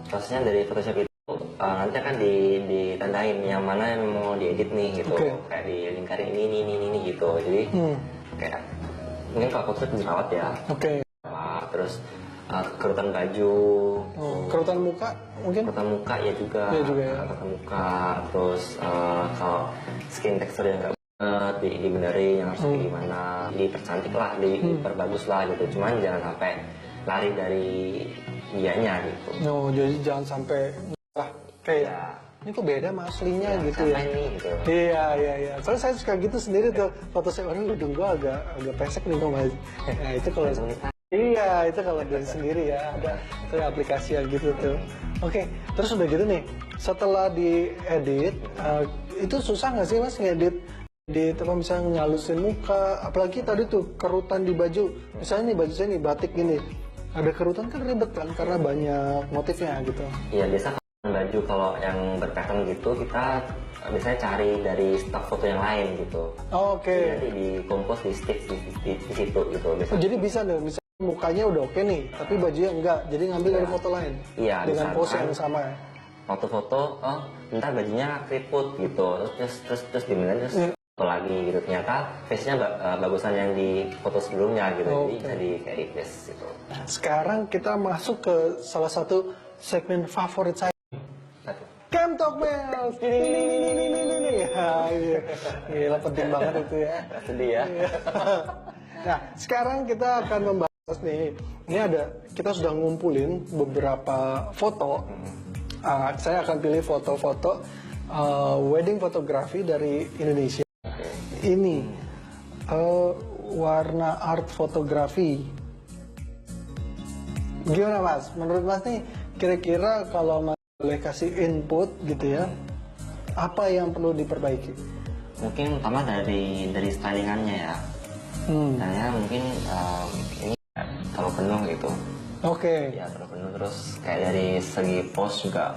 Prosesnya dari Photoshop itu nanti akan ditandain yang mana yang mau diedit nih gitu. Oke. Kayak dilingkarin ini gitu. Jadi kayak mungkin kalau Photoshop dirawat ya. Oke. Terus kerutan baju, Kerutan muka mungkin? kerutan muka ya juga. Iya juga ya. Kerutan muka, terus kalau skin texture yang nggak benar dibenerin yang harus kayak gimana, dipercantik lah, diperbagus lah gitu. Cuman jangan sampai lari dari dianya gitu. No, jadi jangan sampai kayak ini kok beda sama aslinya Ya, gitu siapa ya. ini gitu. Iya. Soalnya saya suka gitu sendiri tuh. Foto saya, waduh hidung gue agak pesek nih kok Mas. Nah itu kalau iya itu kalau dari sendiri ya ada tuh aplikasi yang gitu tuh. Oke, terus udah gitu nih. Setelah diedit, itu susah nggak sih Mas ngedit? Di apa misalnya ngalusin muka, apalagi tadi tuh kerutan di baju. Misalnya nih baju saya nih batik gini, ada kerutan kan ribet kan karena banyak motifnya gitu. Iya, biasa baju kalau yang berpattern gitu kita biasanya cari dari stok foto yang lain gitu. Oke. Jadi nanti dikompos di stitch di situ gitu. Oh, jadi bisa deh, misalnya mukanya udah oke nih, tapi bajunya enggak, jadi ngambil dari foto lain. Iya, dengan pose misalkan yang sama ya. Foto-foto, oh ntar bajunya keriput gitu, terus dimana terus foto lagi gitu. Ternyata face-nya bagusan yang di foto sebelumnya gitu, Oke. jadi jadi kayak face gitu. Sekarang kita masuk ke salah satu segmen favorit saya. Satu. Cam Talk Mel. Ini. Gila penting banget itu ya. Sedih ya. Nah, sekarang kita akan membahas nih. Ini kita sudah ngumpulin beberapa foto. Saya akan pilih foto-foto wedding fotografi dari Indonesia. Ini warna art fotografi. Gimana Mas? Menurut Mas nih, kira-kira kalau Mas boleh kasih input gitu ya, apa yang perlu diperbaiki? Mungkin pertama dari stylingannya ya. Saya mungkin ini terlalu penuh gitu. Oke. Ya terlalu penuh, terus kayak dari segi pose juga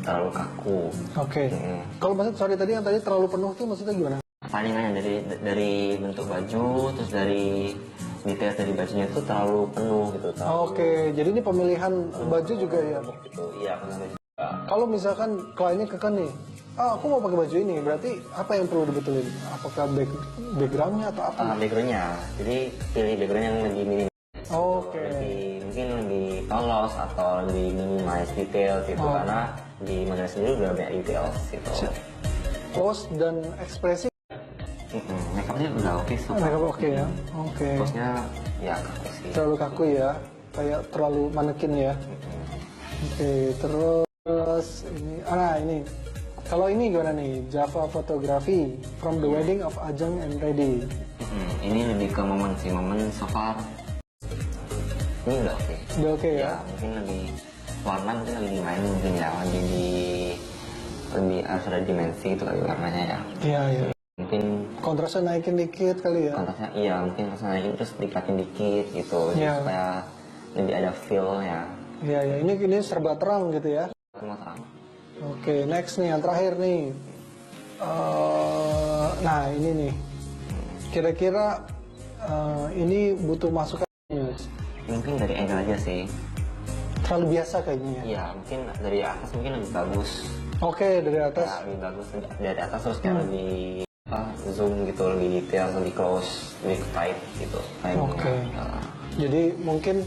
terlalu kaku. Oke. Kalau maksud tadi yang tadi terlalu penuh tuh maksudnya gimana? Stylingannya dari bentuk baju, terus dari detail dari bajunya itu terlalu penuh gitu. Oke, jadi ini pemilihan baju juga ya. Gitu, iya penuh juga. Kalau misalkan kliennya keken nih, aku mau pakai baju ini, berarti apa yang perlu dibetulin? Apakah backgroundnya atau apa? Backgroundnya, jadi pilih background yang lebih minim. Oke. Mungkin lebih polos atau lebih minimalis detail gitu, karena di model sendiri udah banyak detail gitu. Pose dan ekspresi. Makeupnya udah oke sih. Makeup oke ya. Oke. Pose-nya ya kaku sih. Terlalu kaku ya, kayak terlalu manekin ya. Oke, terus ini. Kalau ini gimana nih? Java Photography from the wedding of Ajeng and Reddy. Ini lebih ke momen sih, momen so far. Ini udah oke. Udah oke ya? Mungkin lebih warna mungkin lebih dimainin mungkin ya, lebih harus ada dimensi gitu kali warnanya ya. Iya. Mungkin Kontrasnya naikin dikit kali ya? kontrasnya iya, mungkin kontrasnya naikin terus dikatin dikit gitu, Iya. supaya lebih ada feel-nya. Iya. Ini serba terang gitu ya? Semua terang. Oke, next nih, yang terakhir nih. Nah, ini nih. Kira-kira ini butuh masukan. Mungkin dari angle aja sih. Terlalu biasa kayaknya ya? Iya, mungkin dari atas mungkin lebih bagus. Oke, dari atas. Ya, lebih bagus dari atas terus kayak lebih zoom gitu, lebih detail, lebih close, lebih tight gitu. Oke. Jadi mungkin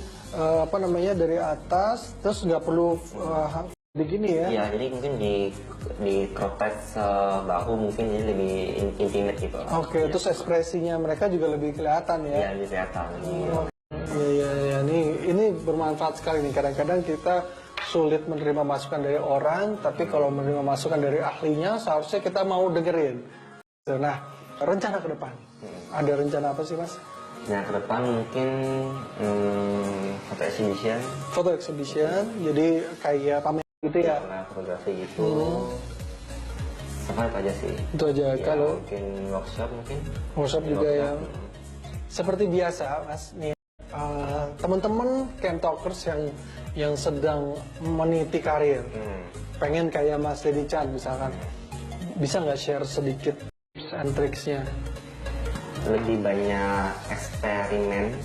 dari atas, terus nggak perlu begini ya? Iya, jadi mungkin di crop tight sebahu mungkin jadi lebih intimate gitu. Oke, terus ekspresinya mereka juga lebih kelihatan ya? Iya, lebih kelihatan. Iya. Ini bermanfaat sekali nih. Kadang-kadang kita sulit menerima masukan dari orang, tapi kalau menerima masukan dari ahlinya, seharusnya kita mau dengerin. Nah, rencana ke depan. Ada rencana apa sih, Mas? Nah, ke depan mungkin foto exhibition. Foto exhibition, jadi kayak pamer gitu ya? Karena fotografi gitu. Sama itu aja sih. Itu aja. Ya, Kalau mungkin workshop mungkin. workshop juga ya. Seperti biasa, Mas, nih teman-teman camp talkers yang sedang meniti karir, pengen kayak Mas Deddy Chan misalkan, bisa nggak share sedikit tips and tricksnya? Lebih banyak eksperimen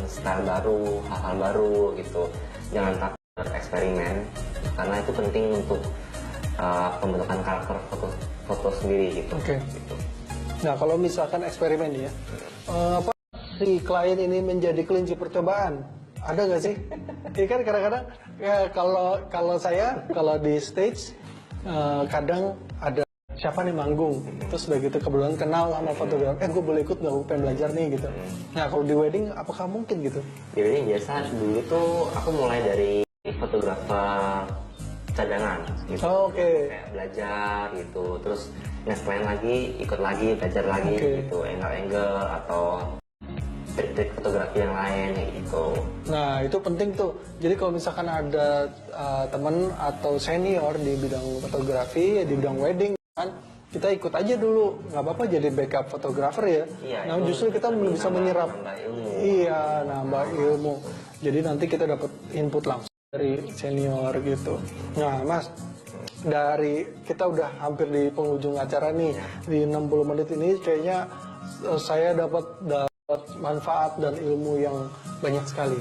style baru, hal-hal baru gitu. Jangan takut eksperimen, karena itu penting untuk pembentukan karakter foto sendiri gitu. Oke. Gitu. Nah, kalau misalkan eksperimen ya, si klien ini menjadi kelinci percobaan, ada nggak sih? Ini kan kadang-kadang ya, kalau di stage kadang ada siapa nih manggung, terus udah gitu kebetulan kenal sama fotografer, gue boleh ikut nggak, gue pengen belajar nih gitu. Nah, kalau di wedding apakah mungkin gitu? Jadi biasa dulu tuh aku mulai dari fotografer cadangan gitu. Oh, oke. Kayak belajar gitu, terus yang lain lagi ikut lagi belajar lagi gitu, angle atau trik-trik fotografi yang lain kayak gitu. Nah itu penting tuh. Jadi kalau misalkan ada teman atau senior di bidang fotografi, di bidang wedding kan, kita ikut aja dulu, nggak apa-apa jadi backup fotografer ya. Iya, Nah justru kita bisa menyerap, iya, nambah ilmu. Jadi nanti kita dapat input langsung dari senior gitu. Nah Mas, dari kita udah hampir di penghujung acara nih, di 60 menit ini kayaknya saya dapat manfaat dan ilmu yang banyak sekali.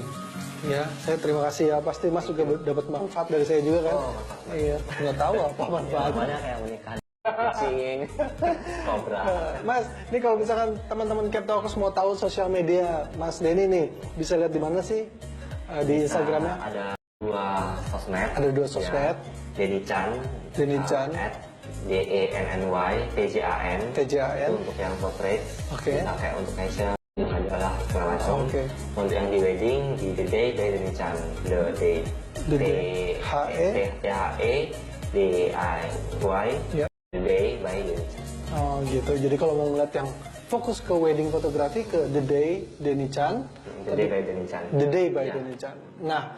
Ya, saya terima kasih ya. Pasti Mas juga dapat manfaat dari saya juga kan? Oh, iya, nggak tahu apa manfaatnya. Namanya kayak menikah kucing, kobra. Mas, ini kalau misalkan teman-teman Captalkers mau tahu sosial media Mas Denny nih, bisa lihat di mana sih? Di Instagramnya? Ada dua sosmed. Ada dua sosmed. Denny Chan. Denny Chan. DENNY TJAN. TJAN. Untuk yang portrait. Oke. Bisa kayak untuk fashion, adalah segala macam. Oke. Untuk yang di wedding, di The Day by Denny Chan. The Day. The Day. THE DIY. Ya. The Day by Denny Chan. Oh gitu. Jadi kalau mau ngeliat yang fokus ke wedding fotografi, ke The Day Denny Chan. The Day by Denny Chan. The Day by Ya. Denny Chan. Nah,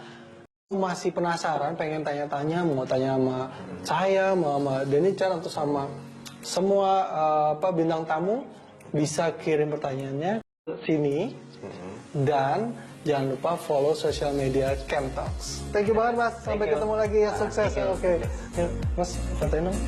masih penasaran, pengen tanya-tanya, mau tanya sama saya, mau sama Denny Chan atau sama semua bintang tamu, bisa kirim pertanyaannya ke sini. Dan jangan lupa follow sosial media Captalks. Thank you banget Mas. Sampai Thank you. ketemu lagi ya, sukses. Thank you. Oke. Ya, Mas, katain dong.